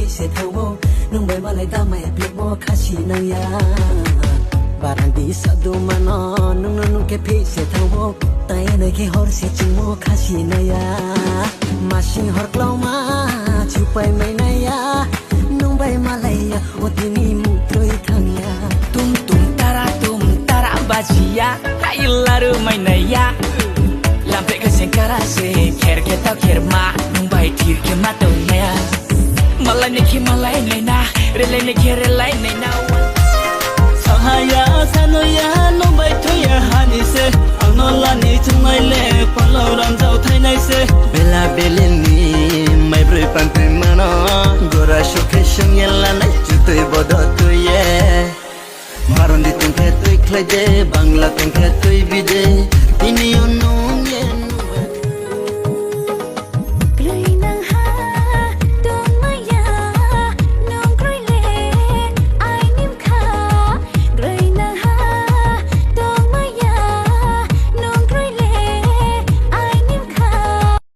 se thâu nung bay mà lại ta mày biết mò khá chi nang ya barang di sa du mà nó nung cái phi se thâu tay này cái hor se ching mò khá chi na ya mà sinh hor clau mà chịu bay mày na ya nung bay mà lại ya ô tin ni mu trôi thang ya tum tara bajia hay laru mai na ya làm vậy cái sen cara se kher ke tao kher ma nung bay thir ke ma tau na ya malai ne na relai ne na sahaya sanoya nung bay thoya hani se anola ni chungai le palo ram jau thai nai se bela beleni mai broi pan pe mano gora shokhe shongela nai chutoi bodo tuye maron di tungke tui kleje bangla tungke tui bide ini onu